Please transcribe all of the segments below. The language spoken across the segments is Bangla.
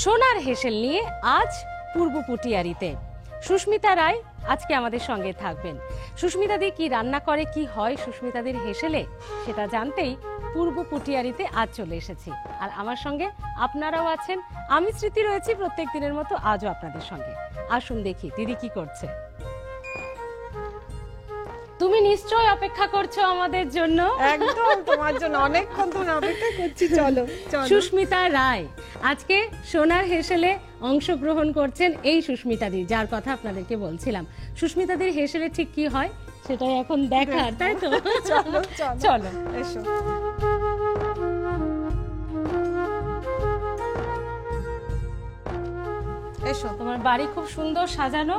সোনার হেসেল নিয়ে আজ পূর্ব পুটিয়ারিতে সুস্মিতা রায় আজকে আমাদের সঙ্গে থাকবেন। সুস্মিতাদি কি রান্না করে, কি হয় সুস্মিতাদের হেসেলে, সেটা জানতেই পূর্ব পুটিয়ারিতে আজ চলে এসেছি। আর আমার সঙ্গে আপনারাও আছেন, আমি স্মৃতি রয়েছি প্রত্যেক দিনের মতো আজও আপনাদের সঙ্গে। আসুন দেখি দিদি কি করছে। তুমি নিশ্চয় অপেক্ষা করছো আমাদের জন্য। একদম তোমার জন্য অনেকক্ষণ ধরে অপেক্ষা করছি। চলো সুস্মিতা রায় আজকে সোনার হেসেলে অংশগ্রহণ করছেন। এই সুস্মিতাদি যার কথা আপনাদেরকে বলছিলাম, সুস্মিতাদের হেসেলে ঠিক কি হয় সেটাই এখন দেখার, তাই তো? চলো চলো এসো। এসো, তোমার বাড়ি খুব সুন্দর সাজানো,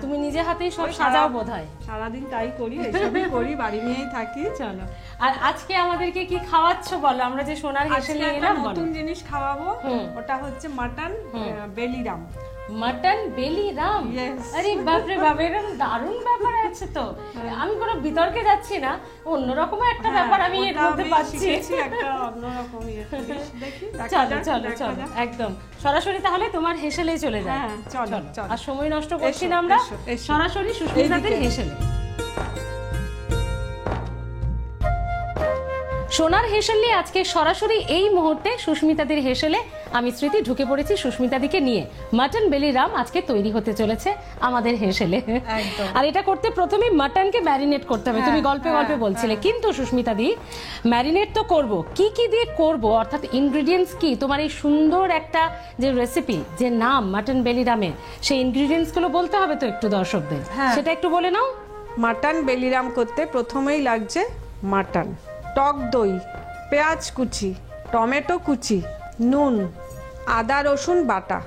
তুমি নিজে হাতেই সব সাজাও বোধহয়। সারাদিন তাই করি, এইসবই করি, বাড়ি নিয়েই থাকি। চলো, আর আজকে আমাদেরকে কি খাওয়াচ্ছ বলো? আমরা যে সোনার হেসেলে এলাম, নতুন জিনিস খাওয়াবো, ওটা হচ্ছে মাটন বেলিরাম। মাটন বেলিরাম? আরে বাপরে বাপ, এরকম দারুণ ব্যাপার আছে তো। আমি কোনো বিতর্কে যাচ্ছি না, অন্যরকম একটা ব্যাপার আমি এর মধ্যে পাচ্ছি। একটা অন্যরকম দেখি। চলো চলো চলো, একদম সরাসরি তাহলে তোমার হেসেলেই চলে যায়। চলো, আর সময় নষ্ট করছি না আমরা, সরাসরি সুস্মিতাদের হেসেলে। সোনার হেসেল নিয়ে আজকে সরাসরি এই মুহূর্তে সুস্মিতাদের হেসেলে আমি স্মৃতি ঢুকে পড়েছি সুস্মিতাদিকে নিয়ে। মাটন বেলিরাম আজকে তৈরি হতে চলেছে আমাদের হেসেলে। আর এটা করতে প্রথমে মাটনকে ম্যারিনেট করতে হবে, তুমি গল্পে গল্পে বলছিলে। কিন্তু সুস্মিতাদি, ম্যারিনেট তো করব, কি কি দিয়ে করব, অর্থাৎ ইনগ্রেডিয়েন্টস কি তোমার এই সুন্দর একটা যে রেসিপি, যে নাম মাটন বেলিরামের, সেই ইনগ্রেডিয়েন্টস গুলো বলতে হবে তো একটু দর্শকদের, সেটা একটু বলে নাও। মাটন বেলিরাম করতে প্রথমেই লাগছে মাটন, টক দই, পেঁয়াজ কুচি, টমেটো কুচি, নুন, আদা রসুন বাটা,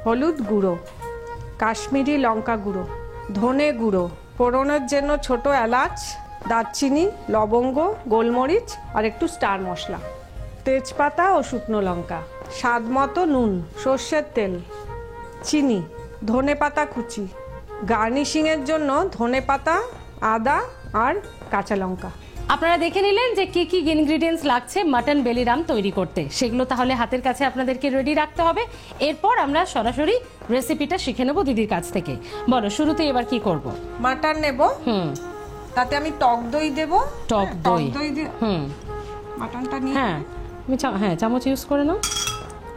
হলুদ গুঁড়ো, কাশ্মীরি লঙ্কা গুঁড়ো, ধনে গুঁড়ো, ফোড়নের জন্য ছোট এলাচ, দারচিনি, লবঙ্গ, গোলমরিচ আর একটু স্টার মশলা, তেজপাতা ও শুকনো লঙ্কা, স্বাদ মতো নুন, সর্ষের তেল, চিনি, ধনেপাতা কুচি, গার্নিশিংয়ের জন্য ধনেপাতা, আদা আর কাঁচা লঙ্কা। আপনারা দেখে নিলেন যে কি কি ইনগ্রেডিয়েন্টস লাগছে মাটন বেলিরাম তৈরি করতে, সেগুলো তাহলে হাতের কাছে আপনাদেরকে রেডি রাখতে হবে। এরপর আমরা সরাসরি রেসিপিটা শিখে নেব দিদির কাছ থেকে। বলো শুরুতে এবার কি করব? মাটন নেব, তাতে আমি টক দই দেব। টক দই মাটনটা নিয়ে, তুমি চামচ ইউজ করে নাও।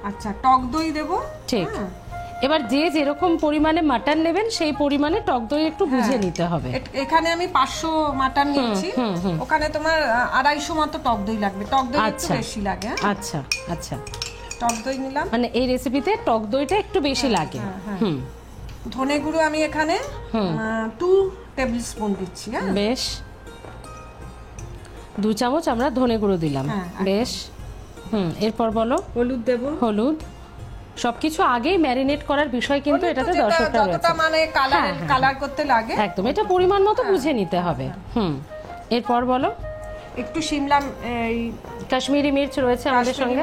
আচ্ছা, টক দই দেব। ঠিক, এবার যে যেরকম পরিমাণে মাটন নেবেন সেই পরিমাণে টক দই একটু বুঝে নিতে হবে। এখানে আমি 500 মাটন নিয়েছি, ওখানে তোমার 250 মতো টক দই লাগবে। টক দই একটু বেশি লাগে। আচ্ছা আচ্ছা, টক দই নিলাম, মানে এই রেসিপিতে টক দইটা একটু বেশি লাগে। ধনে গুঁড়ো আমি এখানে 2 টেবিল স্পুন দিচ্ছি। বেশ, 2 চামচ আমরা ধনে গুঁড়ো দিলাম। বেশ, এরপর বলো। হলুদ দেব। হলুদ, সবকিছু আগেই ম্যারিনেট করার বিষয় কিন্তু এটাতে দর্শকরা রয়েছে, মানে কালার করতে লাগে একদম, এটা পরিমাণ মতো বুঝে নিতে হবে। এরপর বলো। একটু শিমলা কাশ্মীরি মির্চ রয়েছে আমাদের সঙ্গে।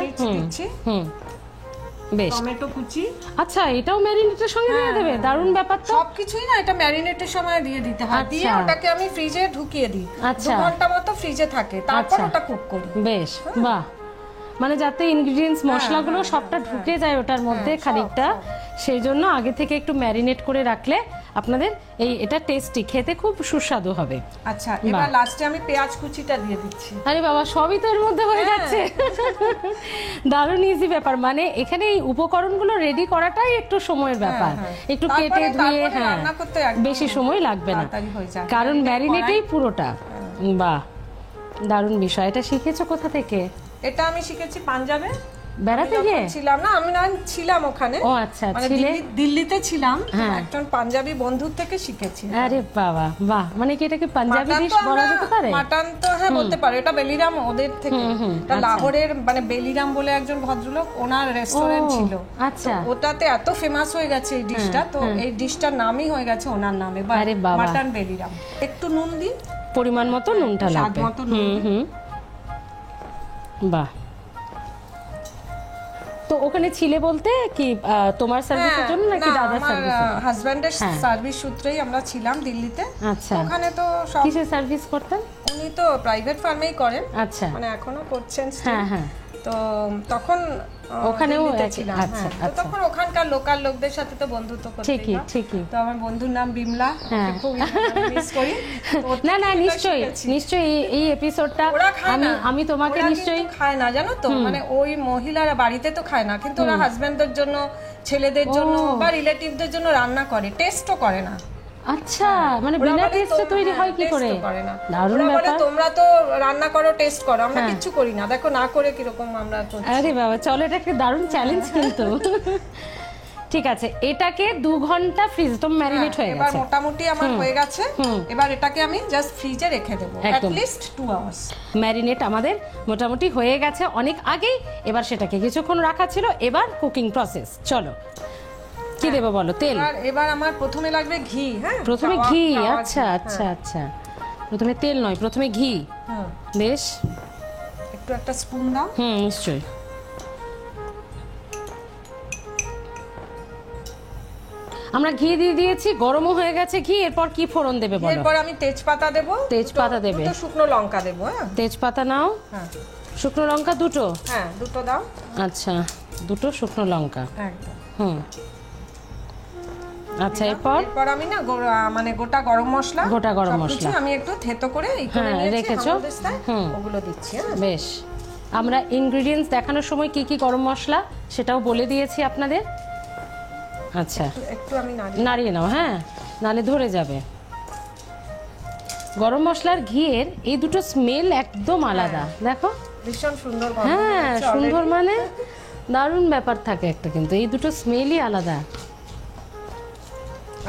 বেশ, টমেটো কুচি। আচ্ছা, এটাও ম্যারিনেটের সঙ্গে দিয়ে দেবে? দারুণ ব্যাপার তো। সবকিছুই না, এটা ম্যারিনেটের সময় দিয়ে দিতে হয়। দিয়ে ওটাকে আমি ফ্রিজে ঢুকিয়ে দিই। 2 ঘন্টা মতো ফ্রিজে থাকে, তারপর ওটা কুক করি। বেশ, বাহ, মানে যাতে ইনগ্রেডিয়েন্টস মশলাগুলো সবটা ঢুকে যায় ওটার মধ্যে খানিকটা, সেই জন্য আগে থেকে একটু ম্যারিনেট করে রাখলে আপনাদের এটা টেস্টি, খেতে খুব সুস্বাদু হবে। আচ্ছা, এবার লাস্টে আমি পেঁয়াজ কুচিটা দিয়ে দিচ্ছি। আরে বাবা, সবই তো এর মধ্যে হয়ে যাচ্ছে। দারুণ ইজি ব্যাপার, মানে এখানে এই উপকরণগুলো রেডি করাটাই একটু সময়ের ব্যাপার, একটু কেটে ধুয়ে বেশি সময় লাগবে না, কারণ ম্যারিনেটেই পুরোটা। বাহ, দারুণ বিষয়। এটা শিখেছো কোথা থেকে? এটা আমি শিখেছি পাঞ্জাবে, বেড়াতে গিয়ে ছিলাম না, আমি ছিলাম ওখানে। ও আচ্ছা, দিল্লিতে ছিলাম, একজন পাঞ্জাবি বন্ধুর থেকে শিখেছি। আরে বাবা, বাহ, মানে কি এটাকে পাঞ্জাবি ডিশ বলা যেতে পারে? মাটন তো বলতে পারে, এটা বেলিরাম ওদের থেকে। এটা লাহোরের, মানে বেলিরাম বলে একজন ভদ্রলোক, ওনার রেস্টুরেন্ট ছিল। আচ্ছা, ওটাতে এত ফেমাস হয়ে গেছে এই ডিশটা, তো এই ডিশটার নামই হয়ে গেছে ওনার নামে, মাটন বেলিরাম। একটু নুন দিই, পরিমাণ মতো নুনটা লাগবে। বাহ, তো ওখানে ছিলে বলতে কি তোমার সার্ভিসের জন্য নাকি দাদার সার্ভিস? হাজবেন্ডের সার্ভিস সূত্রেই আমরা ছিলাম দিল্লিতে। আচ্ছা, ওখানে তো সব কিসের সার্ভিস করতেন উনি? তো প্রাইভেট ফার্মেই করেন। আচ্ছা, মানে এখনো করছেন। হ্যাঁ হ্যাঁ। তো তখন ওখানেও দিল্লিতে একই, ছিলাম, আচ্ছা হ্যাঁ। তো আচ্ছা, তখন ওখানকার লোকাল লোকদের সাথে তো বন্ধুত্ব করতেই ঠিকই হয়। ঠিকই। তো আমার বন্ধুর নাম বিমলা, হ্যাঁ। ওকে খুবই মিস করি। তো ওর না না থেকে নিশ্চয়ই শিখেছি। নিশ্চয়ই এই এপিসোডটা ওরা খায় আমি না, আমি তোমাকে ওরা নিশ্চয়ই কিন্তু খায় না জানো তো, মানে ওই মহিলারা বাড়িতে তো খায় না, কিন্তু ওরা হাজবেন্ডদের জন্য, ছেলেদের জন্য বা রিলেটিভদের জন্য রান্না করে, টেস্টও করে না। আচ্ছা, মানে ওরা বিনা বলে টেস্টে তৈরি হয় কি taste করে? ও করে না। দারুণ ওরা বলে ব্যাপার। তোমরা তো রান্না করো, টেস্ট করো, আমরা কিচ্ছু করি না, দেখো না করে কিরকম আমরা করছি। আরে বাবা, চলো, এটা একটা দারুণ চ্যালেঞ্জ কিন্তু। ঠিক আছে, এটাকে 2 ঘন্টা ফ্রিজ তো ম্যারিনেট হয়ে এবার গেছে। মোটামুটি আমার হয়ে গেছে, এবার এটাকে আমি জাস্ট ফ্রিজে রেখে দেবো একদম। at least 2 hours। ম্যারিনেট আমাদের মোটামুটি হয়ে গেছে অনেক আগেই, এবার সেটাকে কিছুক্ষণ রাখা ছিল, এবার কুকিং প্রসেস। চলো, কি দেবো বলো? তেল? এবার আমার প্রথমে লাগবে ঘি। হ্যাঁ, প্রথমে চাওয়া- ঘি, চাওয়া আচ্ছা ঘি, আচ্ছা হ্যাঁ। আচ্ছা, প্রথমে তেল নয়, প্রথমে ঘি। হুম, বেশ, একটু একটা স্পুন দাও। নিশ্চয়ই। আমরা ঘি দিয়ে দিয়েছি, গরমও হয়ে গেছে ঘি, এরপর কি ফোড়ন দেবে বলো? এরপর আমি তেজপাতা দেবো, তেজপাতা দেবে। দুটো শুকনো লঙ্কা দেবো। হ্যাঁ তেজপাতা নাও, হ্যাঁ শুকনো লঙ্কা দুটো। হ্যাঁ, দুটো দাও। আচ্ছা, দুটো শুকনো লঙ্কা। একদম। আচ্ছা, এরপর? এরপর আমি না মানে গোটা গরম মশলা, গোটা গরম সবকিছু মশলা আমি একটু থেতো করে এই করে নিয়েছি, রেখেছো? হামানদিস্তায়, ওগুলো দিচ্ছি। হ্যাঁ, বেশ, আমরা ইনগ্রেডিয়েন্টস দেখানোর সময় কি কি গরম মশলা সেটাও বলে দিয়েছি আপনাদের। আচ্ছা, একটু আমি নাড়িয়ে নাও, হ্যাঁ, নালে ধরে যাবে। গরম মশলার ঘিয়ের এই দুটো স্মেল একদম আলাদা, দেখো। ভীষণ সুন্দর গন্ধ হ্যাঁ, বেরোচ্ছে সুন্দর already। মানে দারুণ ব্যাপার থাকে একটা, কিন্তু এই দুটো স্মেলই আলাদা।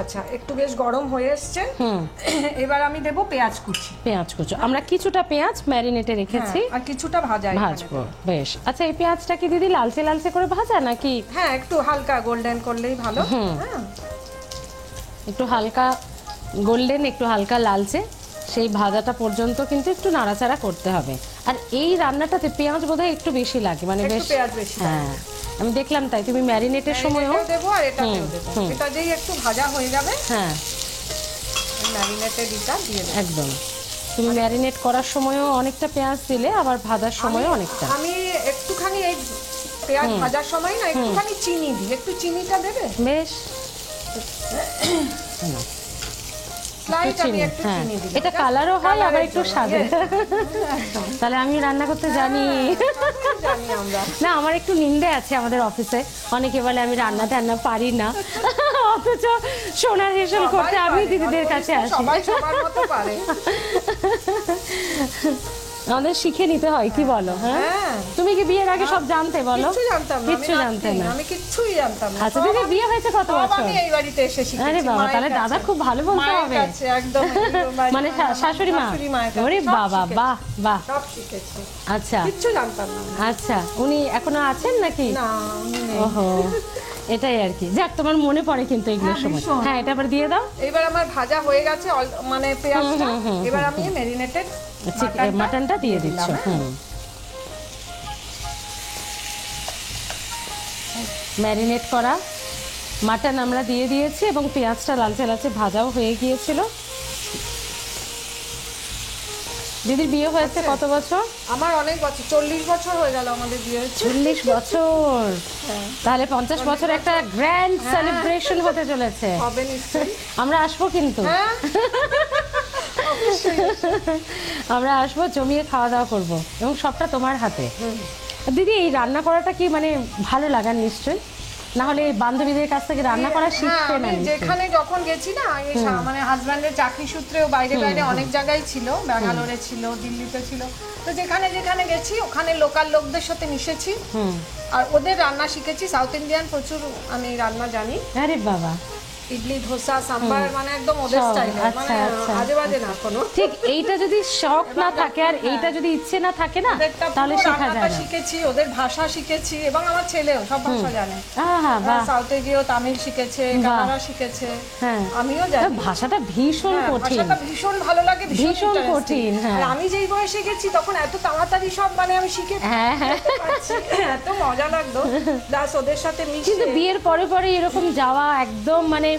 আচ্ছা, একটু বেশ গরম হয়ে এসছে। এবার আমি দেব পেঁয়াজ কুচি। পেঁয়াজ কুচো, আমরা কিছুটা পেঁয়াজ ম্যারিনেটে রেখেছি, আর কিছুটা ভাজা ভাজবো। বেশ, আচ্ছা, এই পেঁয়াজটা কি দিদি লালচে লালচে করে ভাজা নাকি? হ্যাঁ, একটু হালকা গোল্ডেন করলেই ভালো। হ্যাঁ, একটু হালকা গোল্ডেন, একটু হালকা লালচে, সেই ভাজাটা পর্যন্ত কিন্তু একটু নাড়াচাড়া করতে হবে। আর এই রান্নাটাতে পেঁয়াজ বোধহয় একটু বেশি লাগে, মানে একটু বেশ। পেঁয়াজ বেশি লাগে। হ্যাঁ, আমি দেখলাম তাই। তুমি ম্যারিনেটের সময়ও? এটাও দেবো আর এটাতেও দেবো। এটা যেই একটু ভাজা হয়ে যাবে, হ্যাঁ, ম্যারিনেটেড এটা দিয়ে দেবো। একদম। তুমি ম্যারিনেট করার সময়ও অনেকটা পেঁয়াজ দিলে, আবার ভাজার সময়ও অনেকটা। আমি একটুখানি এই পেঁয়াজ ভাজার সময় না একটুখানি চিনি দিই, একটু চিনিটা দেবে। বেশ, স্লাইট আমি চিনি, একটু হ্যাঁ, চিনি দিই। এটা কালারও হয়, আবার একটু স্বাদে। একদম। তাহলে আমি রান্না করতে জানি। জানি আমরা। না, আমার একটু নিন্দে আছে আমাদের অফিসে, অনেকে বলে আমি রান্না টান্না পারি না, অথচ সোনার হেসেল করতে সবাই আমি পারে, দিদিদের অত কাছে কিছু আসি। সবাই সবার মতো পারে। আমাদের শিখে নিতে হয়, কি বলো? হ্যাঁ, হ্যাঁ, তুমি কি বিয়ের আগে সব জানতে বলো? কিচ্ছু জানতাম না, কিচ্ছু জানতে না। আমি কিচ্ছুই জানতাম না। আচ্ছা, দিদি বিয়ে হয়েছে কত সব বছর? আমি এই বাড়িতে এসে শিখেছি। আরে বাবা, মায়ের তাহলে কাছে। দাদা খুব ভালো বলতে মায়ের হবে। কাছে, একদম বাড়িতে মানে আমার শাশুড়ি মা? মায়ের কাছে ওরে সব বাবা, শিখেছি। বাহ বাহ। সব শিখেছি, আচ্ছা কিচ্ছু জানতাম না। আচ্ছা, উনি এখনো আছেন নাকি? না, উনি নেই। ওহো, এটাই আর কি। যাক, তোমার মনে পড়ে কিন্তু এগুলোর হ্যাঁ, সময়। ভীষণ। হ্যাঁ, এটা আবার দিয়ে দাও। এবার আমার ভাজা হয়ে গেছে মানে পেঁয়াজটা। এবার আমি ম্যারিনেটেড মাটনটা দিয়ে দিচ্ছ। ম্যারিনেট করা মাটন আমরা দিয়ে দিয়েছি, এবং পেঁয়াজটা লালচে লালচে ভাজাও হয়ে গিয়েছিল। দিদির বিয়ে হয়েছে কত বছর? আমার অনেক বছর, 40 বছর হয়ে গেল আমাদের বিয়ে হয়েছে। 40 বছর। তাহলে 50 বছর একটা গ্র্যান্ড সেলিব্রেশন হতে চলেছে। হবে নিশ্চয়ই। আমরা আসবো কিন্তু, হ্যাঁ, অবশ্যই। আমরা আসবো, জমিয়ে খাওয়া দাওয়া করবো, এবং সবটা তোমার হাতে। দিদি, এই রান্না করাটা কি মানে ভালো লাগার নিশ্চয়ই? না হলে এই বান্ধবীদের কাছ থেকে রান্না করা শিখতে হ্যাঁ, না আমি নিশ্চয়ই? যেখানে যখন গেছি না, মানে হাজব্যান্ডের চাকরি সূত্রেও বাইরে বাইরে অনেক জায়গায় ছিল, ব্যাঙ্গালোরে ছিল, দিল্লিতে ছিল। তো যেখানে যেখানে গেছি ওখানে লোকাল লোকদের সাথে মিশেছি, আর ওদের রান্না শিখেছি। সাউথ ইন্ডিয়ান প্রচুর আমি রান্না জানি। আরে বাবা, ইডলি, ধোসা, সাম্বার, মানে একদম ওদের সব, স্টাইলে, আচ্ছা, মানে আচ্ছা। আজে বাজে না কোনো। ঠিক, এইটা যদি শখ না থাকে আর এইটা যদি ইচ্ছে না থাকে না, ওদেরটা তাহলে পুরো শেখা রান্নাটা যায় না। শিখেছি, ওদের ভাষা শিখেছি, এবং আমার ছেলেও সব ভাষা জানে। আহা, বাহ। সাউথে গিয়েও তামিল শিখেছে, কানাডা শিখেছে, হ্যাঁ, আমিও জানি। ভাষাটা ভীষণ হ্যাঁ, কঠিন। ভাষাটা ভীষণ ভালো লাগে, ভীষণ interesting। কঠিন, হ্যাঁ। আর আমি যেই বয়সে গেছি তখন এত তাড়াতাড়ি সব মানে আমি শিখে হ্যাঁ, হ্যাঁ। পাচ্ছি, এত মজা লাগতো প্লাস ওদের সাথে মিশে। কিন্তু বিয়ের পরে পরে এরকম যাওয়া একদম মানে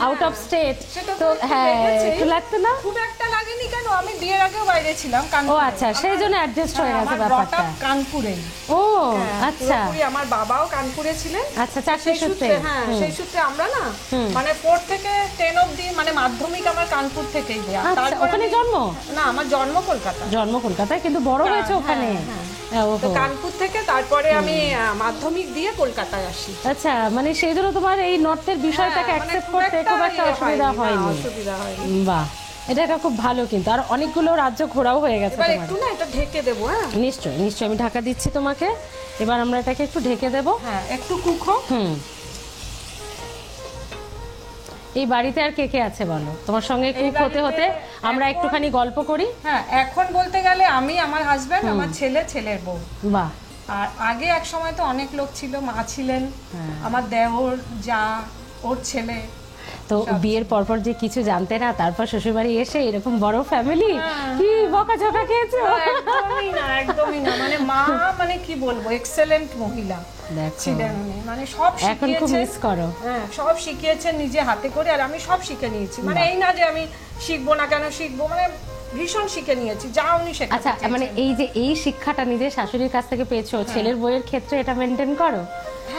আউট অফ স্টেট, সেটা তো তো একটু হ্যাঁ লেগেছেই। একটু লাগতো না? খুব একটা লাগেনি কেন, আমি বিয়ের আগেও বাইরে ছিলাম ও কানপুরে। আচ্ছা, সেই জন্য অ্যাডজাস্ট হয়ে গেছে আমার ব্যাপারটা। brought up কানপুরে। ও হ্যাঁ, আচ্ছা পুরোপুরি আমার বাবাও কানপুরে ছিলেন। আচ্ছা, চাকরি সেই সূত্রে। সূত্রে, হ্যাঁ, সেই সূত্রে আমরা না মানে 4 থেকে 10 অবধি মানে মাধ্যমিক আমার কানপুর থেকেই দেয়া। আচ্ছা, তারপর ওখানে আমি- জন্ম? না, আমার জন্ম কলকাতা। জন্ম কলকাতায়, কিন্তু বড় হয়েছে হ্যাঁ, ওখানে? হ্যাঁ। ওহো। তো কানপুর থেকে তারপরে আমি মাধ্যমিক দিয়ে কলকাতায় আসি। আচ্ছা, মানে সেই জন্য তোমার এই নর্থের বিষয়টাকে হ্যাঁ, অ্যাকসেপ্ট খুব করতে খুব একটা ইয়ে অসুবিধা না, হয়নি। অসুবিধা হয়নি। বাহ, এটা একটা খুব ভালো, কিন্তু আর অনেকগুলো রাজ্য ঘোরাও হয়ে গেছে এবার তোমার। একটু না এটা ঢেকে দেবো। হ্যাঁ নিশ্চয়ই নিশ্চয়ই, আমি ঢাকা দিচ্ছি তোমাকে। এবার আমরা এটাকে একটু ঢেকে দেব। হ্যাঁ, একটু কুকো। এই বাড়িতে আর কে কে আছে বলো? তোমার সঙ্গে কুক হতে হতে আমরা এখন- একটুখানি গল্প করি। হ্যাঁ, এখন বলতে গেলে আমি, আমার হাজবেন্ড, আমার ছেলে, ছেলের বউ। বাহ, আর আগে এক সময় তো অনেক লোক ছিল, মা ছিলেন, আমার দেওর, যা, ওর ছেলে। তো বিয়ের পরপর যে কিছু জানতে না, তারপর শ্বশুরবাড়ি এসে এরকম বড় ফ্যামিলি, কি বকাঝকা খেয়েছো? একদমই না, একদমই না। মানে মা, মানে কি বলবো, এক্সেলেন্ট মহিলা দেখো, ছিলেন উনি। মানে সব এখন খুব শিখিয়েছেন। মিস করো। হ্যাঁ, সব শিখিয়েছেন নিজে হাতে করে, আর আমি সব শিখে নিয়েছি। মানে এই না যে আমি শিখবো না, কেন শিখবো, মানে ভীষণ শিখে নিয়েছি যা উনি শেখাতে আচ্ছা, মানে চেয়েছেন। এই যে এই শিক্ষাটা নিজের শাশুড়ির কাছ থেকে পেয়েছো, ছেলের বইয়ের ক্ষেত্রে এটা মেনটেন করো?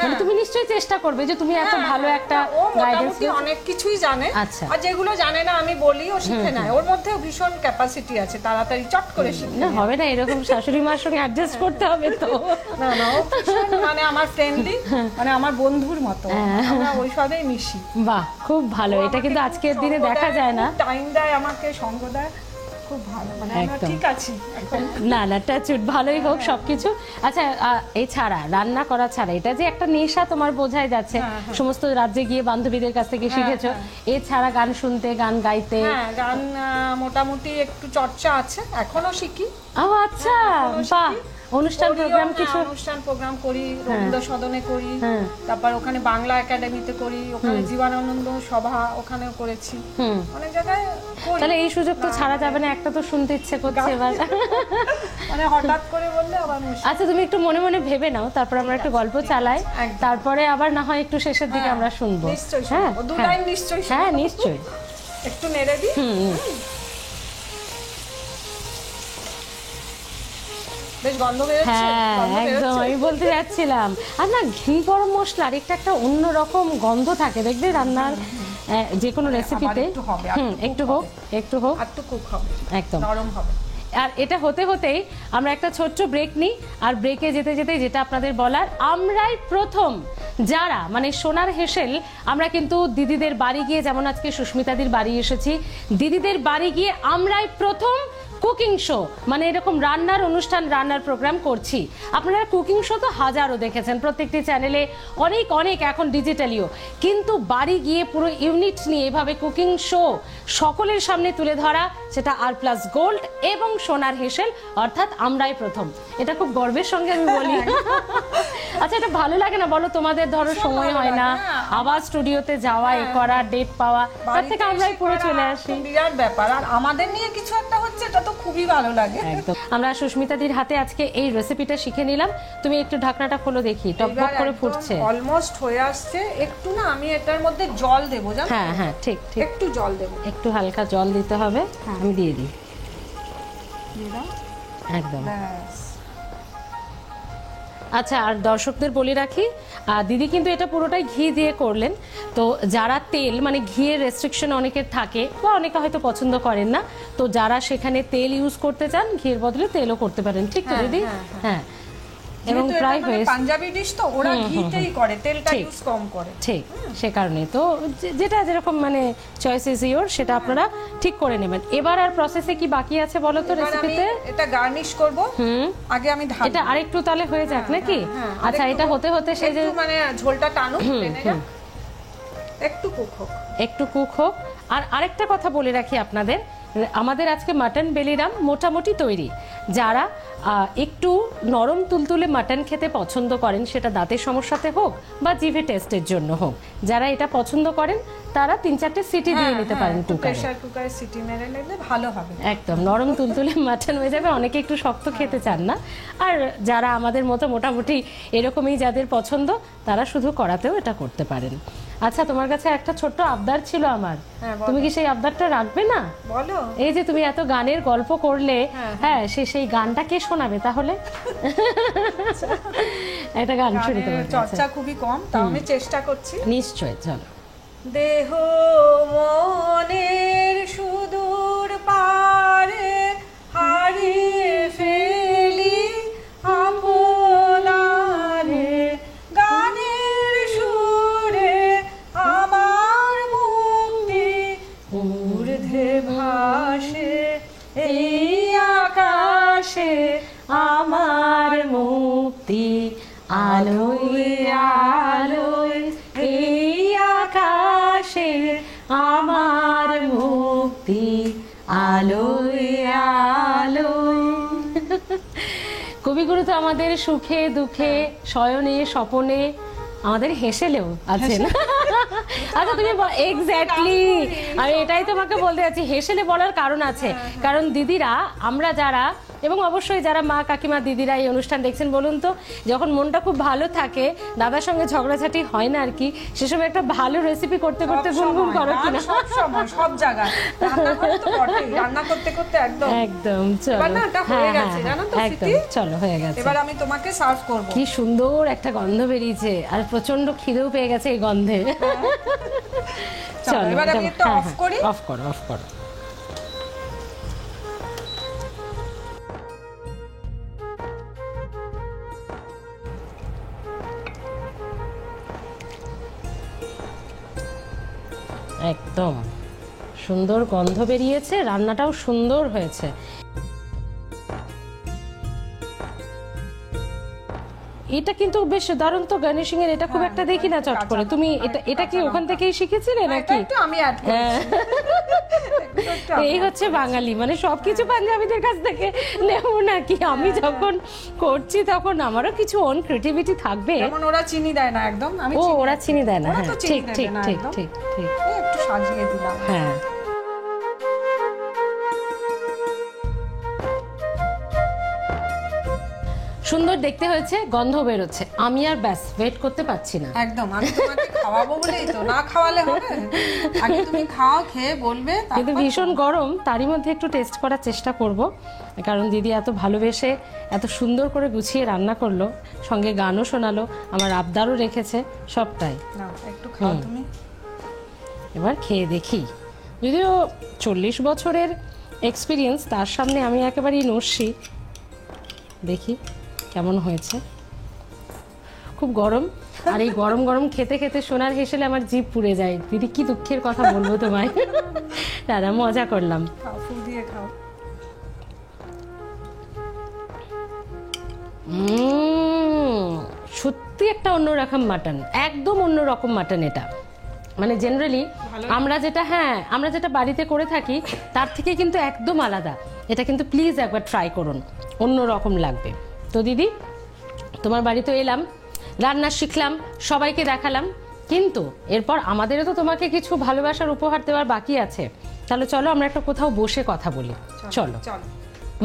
মানে তুমি নিশ্চয়ই চেষ্টা করবে যে তুমি এত ভালো একটা ও গাইডেন্স। মোটামুটি অনেক কিছুই জানে। আচ্ছা। আর যেগুলো জানে না আমি বলি, ও শিখে নেয়। ওর মধ্যেও ভীষণ ক্যাপাসিটি আছে, তাড়াতাড়ি চট করে শিখে না নেয়। হবে না, এরকম শাশুড়ি মার সঙ্গে অ্যাডজাস্ট করতে হবে তো। না না, ও ভীষণ মানে আমার ফ্রেন্ডলি, মানে আমার বন্ধুর মতো। আমরা ওইভাবেই মিশি। বাহ, খুব ভালো। এটা কিন্তু আজকের দিনে দেখা যায় না। টাইম দেয় আমাকে, সঙ্গ দেয়, খুব ভালো। মানে আমরা একদম। ঠিক আছি এখন। না না, টাচুট, ভালোই হোক সবকিছু। আচ্ছা, এই ছাড়া, রান্না করা ছাড়া, এটা যে একটা নেশা তোমার বোঝাই যাচ্ছে, সমস্ত রাজ্যে গিয়ে বান্ধবীদের কাছ থেকে শিখেছো। এছাড়া গান শুনতে, গান গাইতে? হ্যাঁ, গান মোটামুটি একটু চর্চা আছে, এখনো শিখি। ও আচ্ছা, বাহ, অনুষ্ঠান করিও, প্রোগ্রাম হ্যাঁ, কিছু? অনুষ্ঠান প্রোগ্রাম করি, রবীন্দ্র সদনে করি, হ্যাঁ। তারপর ওখানে বাংলা একাডেমিতে করি, ওখানে জীবনানন্দ সভা ওখানেও করেছি, হুম। অনেক জায়গায় করি। তাহলে এই সুযোগ তো ছাড়া যাবে না, একটা তো শুনতে ইচ্ছে করছে এবার। মানে হঠাৎ করে বললে আবার মুশকিল। আচ্ছা, তুমি একটু মনে মনে ভেবে নাও, তারপর আমরা একটু গল্প চালাই, একদম। তারপরে আবার না হয় একটু শেষের দিকে আমরা শুনবো। নিশ্চয়ই হ্যাঁ শুনবো, দু হ্যাঁ। লাইন নিশ্চয়ই হ্যাঁ শুনবো। নিশ্চয়ই। একটু নেড়ে দিই। বেশ গন্ধ বেরোচ্ছে, হ্যাঁ গন্ধ একদম, বেরোচ্ছে। আমি বলতে যাচ্ছিলাম। আর না, ঘি গরম মশলার একটা অন্যরকম গন্ধ থাকে, দেখবে রান্নার যে কোনো রেসিপিতে। একটু হবে, একটু হোক, একটু হোক, আর একটু কুক হবে, একদম। নরম হবে। আর এটা হতে হতেই আমরা একটা ছোট্ট ব্রেক নিই। আর ব্রেকে যেতে যেতে যেটা আপনাদের বলার, আমরাই প্রথম যারা মানে সোনার হেসেল, আমরা কিন্তু দিদিদের বাড়ি গিয়ে, যেমন আজকে সুস্মিতাদির বাড়ি এসেছি, দিদিদের বাড়ি গিয়ে আমরাই প্রথম কুকিং শো, মানে এরকম রান্নার অনুষ্ঠান, রান্নার প্রোগ্রাম করছি। আপনারা কুকিং শো তো হাজারো দেখেছেন প্রত্যেকটি চ্যানেলে, অনেক অনেক এখন ডিজিটালিও, কিন্তু বাড়ি গিয়ে পুরো ইউনিট নিয়ে এভাবে কুকিং শো সকলের সামনে তুলে ধরা, সেটা R+ গোল্ড এবং সোনার হেসেল, অর্থাৎ আমরাই প্রথম। এটা খুব গর্বের সঙ্গে আমি বলি। আচ্ছা, এটা ভালো লাগে না বলো? তোমাদের ধরো সময় হয় না, আবার স্টুডিওতে যাওয়া, এ করা, ডেট পাওয়া, তার থেকে আমরাই পুরো চলে আসি। বিরাট ব্যাপার। আর আমাদের নিয়ে কিছু একটা হচ্ছে, এটা তো খুবই ভালো লাগে। একদম। আমরা সুস্মিতাদির হাতে আজকে এই রেসিপিটা শিখে নিলাম। তুমি একটু ঢাকনাটা খোলো দেখি, টকবক করে ফুটছে। অলমোস্ট হয়ে আসছে। একটু না আমি এটার মধ্যে জল দেবো, জানো? হ্যাঁ হ্যাঁ, ঠিক ঠিক, একটু জল দেবো। একটু হালকা জল দিতে হবে। আমি দিয়ে দিই, একদম। ব্যাস। আচ্ছা, আর দর্শকদের বলে রাখি, দিদি কিন্তু এটা পুরোটাই ঘি দিয়ে করলেন। তো যারা তেল, মানে ঘিয়ের রেস্ট্রিকশন অনেকের থাকে, বা অনেকে হয়তো পছন্দ করেন না, তো যারা সেখানে তেল ইউজ করতে চান, ঘিয়ের বদলে তেলও করতে পারেন, ঠিক তো দিদি? হ্যাঁ, এবং যেহেতু প্রায় এটা মানে হয়েছে। পাঞ্জাবি ডিশ তো, ওরা ঘিতেই করে, তেলটা ইউজ কম করে। ঠিক, সে কারণে তো যেটা যেরকম মানে চয়েস ইজ ইওর, সেটা আপনারা ঠিক করে নেবেন। এবার আর প্রসেসে কি বাকি আছে বলো তো এবার আমি রেসিপিতে? এটা গার্নিশ করব। আগে আমি ঢালবো। এটা আরেকটু তাহলে হয়ে যাক নাকি? আচ্ছা, এটা হতে হতে সেই যে একটু মানে ঝোলটা টানুক, টেনে যাক, একটু কুক হোক। একটু কুক হোক। আর আরেকটা কথা বলে রাখি আপনাদের, আমাদের আজকে মাটন বেলিরাম মোটামুটি তৈরি। যারা একটু নরম তুলতুলে মাটন খেতে পছন্দ করেন, সেটা দাঁতের সমস্যাতে হোক বা জিভে টেস্টের জন্য হোক, যারা এটা পছন্দ করেন তারা 3-4টে সিটি দিয়ে নিতে পারেন কুকারে। প্রেসার কুকারে সিটি মেরে নিলে ভালো হবে। একদম নরম তুলতুলে মাটন হয়ে যাবে। অনেকে একটু শক্ত খেতে চান না, আর যারা আমাদের মতো মোটামুটি এরকমই যাদের পছন্দ, তারা শুধু কড়াতেও এটা করতে পারেন। আচ্ছা, তোমার কাছে একটা ছোট্ট আবদার ছিল আমার, হ্যাঁ, বলো। তুমি কি সেই আবদারটা রাখবে না? বলো। এই যে তুমি এত গানের গল্প করলে, হ্যাঁ সেই গানটা কে শোনাবে তাহলে? একটা গান শুনি গানের তোমার কাছে। চর্চা খুবই কম, তাও আমি চেষ্টা করছি। নিশ্চয়, চলো। দেহ মনের সুদূর পারে হারিয়ে ফেলি আপনারে, গানের সুরে আমার মুক্তি ঊর্ধ্বে ভাসে এই আকাশে আমার মুক্তি আলোয় আলোয় এই আকাশে, আমার মুক্তি আলোয় আলোয়। কবিগুরু তো আমাদের সুখে দুঃখে, শয়নে স্বপনে, আমাদের হেসেলেও আছেন। আচ্ছা তুমি এক্স্যাক্টলি, আমি এটাই তোমাকে বলতে যাচ্ছি, হেসেলে বলার কারণ আছে। কারণ দিদিরা, আমরা যারা, এবং অবশ্যই যারা মা কাকিমা দিদিরা এই অনুষ্ঠান দেখছেন, বলুন তো, যখন মনটা খুব ভালো থাকে, দাদার সঙ্গে ঝগড়াঝাটি হয় না আর কি, সে সময় একটা ভালো রেসিপি করতে করতে গুনগুন করো কিনা? সব সময় সব জায়গায় রান্নাঘরে তো বটেই, রান্না করতে করতে একদম একদম। চলো, এবার না এটা হয়ে গেছে, জানো তো একদম, স্মৃতি? চলো হয়ে গেছে। এবার আমি তোমাকে সার্ভ করব। কি সুন্দর একটা গন্ধ বেরিয়েছে, আর প্রচন্ড খিদেও পেয়ে গেছে এই গন্ধে। চলো, এবার আমি এটা অফ করি। অফ করো, অফ করো। একদম সুন্দর গন্ধ বেরিয়েছে, রান্নাটাও সুন্দর হয়েছে। এটা কিন্তু বেশ দারুণ তো, গার্নিশিং এর এটা খুব একটা দেখি না চট করে। তুমি এটা কি ওখান থেকেই শিখেছিলে নাকি? একটু আমি অ্যাড করেছি। এই হচ্ছে বাঙালি, মানে সবকিছু পাঞ্জাবিদের কাছ থেকে নেব নাকি? আমি যখন করছি তখন আমারও কিছু অন ক্রিয়েটিভিটি থাকবে। যেমন ওরা চিনি দেয় না একদম, আমি ও, ওরা চিনি দেয় না, ওরা হ্যাঁ তো চিনি ঠিক দেবে ঠিক না ঠিক একদম। ঠিক ঠিক, এই একটু সাজিয়ে দিলাম। হ্যাঁ। সুন্দর দেখতে হয়েছে, গন্ধ বেরোচ্ছে, আমি আর ব্যাস ওয়েট করতে পারছি না। একদম, আমি তোমাকে খাওয়াবো বলেই তো, না খাওয়ালে হবে? আগে তুমি খাও, খেয়ে বলবে, কিন্তু ভীষণ গরম, তারই মধ্যে একটু টেস্ট করার চেষ্টা করব, কারণ দিদি এত ভালোবেসে এত সুন্দর করে গুছিয়ে রান্না করলো, সঙ্গে গানও শোনালো, আমার আবদারও রেখেছে, সবটাই। না একটু খাও তুমি। এবার খেয়ে দেখি, যদিও 40 বছরের এক্সপিরিয়েন্স, তার সামনে আমি একেবারেই নস্যি। দেখি কেমন হয়েছে। খুব গরম, আর এই গরম গরম খেতে খেতে সোনার হেসেলে আমার জিভ পুড়ে যায়। দিদি কি দুঃখের কথা বলবো তোমায়। দাদা মজা করলাম। খাও, ফুল দিয়ে খাও। সত্যি একটা অন্যরকম মাটন, একদম অন্যরকম মাটন এটা। মানে জেনারেলি আমরা যেটা বাড়িতে করে থাকি তার থেকে কিন্তু একদম আলাদা। এটা কিন্তু প্লিজ একবার ট্রাই করুন, অন্যরকম লাগবে। তো দিদি, তোমার বাড়িতে এলাম, রান্না শিখলাম, সবাইকে দেখালাম, কিন্তু এরপর আমাদেরও তো তোমাকে কিছু ভালোবাসার উপহার দেওয়ার বাকি আছে। তাহলে চলো আমরা একটা কোথাও বসে কথা বলি। চলো।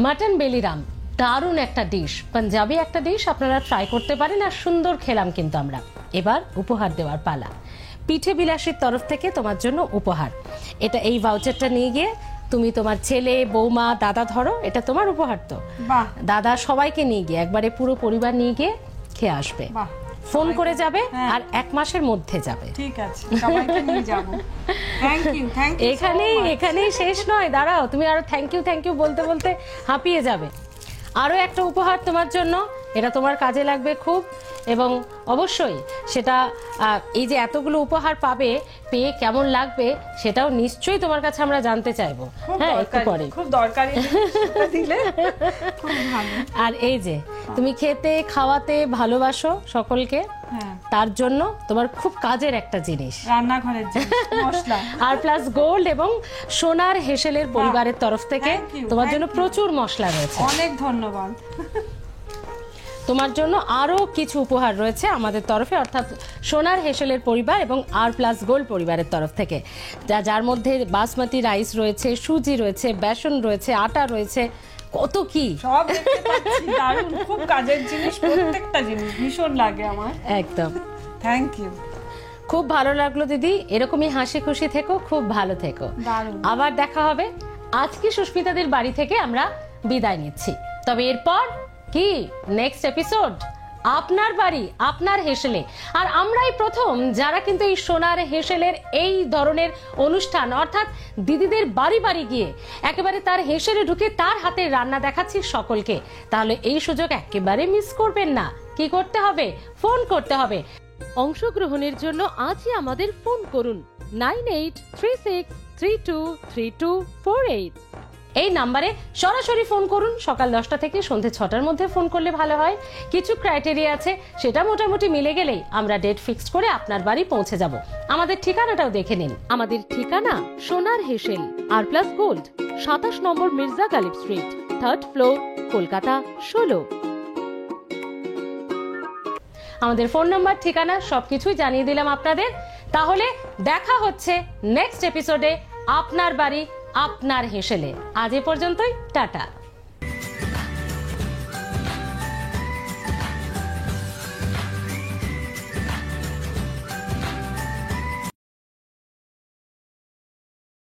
মাটন বেলিরাম দারুণ একটা ডিশ, পাঞ্জাবি একটা ডিশ, আপনারা ট্রাই করতে পারেন। আর সুন্দর খেলাম কিন্তু আমরা। এবার উপহার দেওয়ার পালা। পিঠে বিলাসীর তরফ থেকে তোমার জন্য উপহার। এটা, এই ভাউচারটা নিয়ে গিয়ে তুমি তোমার ছেলে, বৌমা, দাদা, ধরো এটা তোমার উপহার তো, বাহ, দাদা সবাইকে নিয়ে গিয়ে, একবারে পুরো পরিবার নিয়ে গিয়ে খেয়ে আসবে। বাহ, ফোন করে যাবে, হ্যাঁ। আর 1 মাসের মধ্যে যাবে। ঠিক আছে, সবাইকে নিয়ে যাব। Thank you, thank you. এখানেই শেষ নয়, দাঁড়াও, তুমি আরো থ্যাংক ইউ বলতে বলতে হাঁপিয়ে যাবে। আরো একটা উপহার তোমার জন্য, এটা তোমার কাজে লাগবে খুব, এবং অবশ্যই সেটা এই যে এতগুলো উপহার পাবে, পেয়ে কেমন লাগবে সেটাও নিশ্চয়ই তোমার কাছে আমরা জানতে চাইবো। হ্যাঁ, একটু পরে। খুব দরকারি জিনিসটা দিলে খুব ভালো। আর এই যে তুমি খেতে খাওয়াতে ভালোবাসো সকলকে, হ্যাঁ, তার জন্য তোমার খুব কাজের একটা জিনিস, রান্নাঘরের জিনিস, মশলা। আর প্লাস গোল্ড এবং সোনার হেসেলের পরিবারের তরফ থেকে Thank you, তোমার thank জন্য you. প্রচুর মশলা রয়েছে। অনেক ধন্যবাদ। তোমার জন্য আরো কিছু উপহার রয়েছে আমাদের তরফে, অর্থাৎ সোনার হেসেলের পরিবার এবং আর প্লাস গোল্ড পরিবারের তরফ থেকে, যার মধ্যে বাসমতি রাইস রয়েছে, সুজি রয়েছে, বেসন রয়েছে, আটা রয়েছে, কত কি সব দেখতে পাচ্ছি, দারুণ, খুব কাজের জিনিস, প্রত্যেকটা জিনিস ভীষণ লাগে আমার। একদম। Thank you. খুব ভালো লাগলো দিদি, এরকমই হাসি খুশি থেকো, খুব ভালো থেকো। দারুণ। আবার দেখা হবে। আজকে সুস্মিতাদের বাড়ি থেকে আমরা বিদায় নিচ্ছি, তবে এরপর কি নেক্সট এপিসোড আপনার বাড়ি আপনার হেসেলে। আর আমরাই প্রথম যারা কিন্তু এই সোনার হেসেলের এই ধরনের অনুষ্ঠান অর্থাৎ দিদিদের বাড়ি বাড়ি গিয়ে একেবারে তার হেসেলে ঢুকে তার হাতের রান্না দেখাচ্ছি সকলকে। তাহলে এই সুযোগ একেবারে মিস করবেন না। কি করতে হবে? ফোন করতে হবে। অংশগ্রহণের জন্য আজই আমাদের ফোন করুন 9836323248। এই নাম্বারে সরাসরি ফোন করুন। সকাল 10টা থেকে সন্ধ্যে 6টার মধ্যে ফোন করলে ভালো হয়। কিছু ক্রাইটেরিয়া আছে, সেটা মোটামুটি মিলে গেলেই আমরা ডেট ফিক্সড করে আপনার বাড়ি পৌঁছে যাব। আমাদের ঠিকানাটাও দেখে নিন। আমাদের ঠিকানা সোনার হেসেল আর প্লাস গোল্ড, 27 নম্বর Mirza Ghalib street, 3rd floor, Kolkata 16। আমাদের ফোন নাম্বার, ঠিকানা সবকিছুই জানিয়ে দিলাম আপনাদের। তাহলে দেখা হচ্ছে নেক্সট এপিসোডে আপনার বাড়ি আপনার হেসেলে। আজ এ পর্যন্তই, টাটা।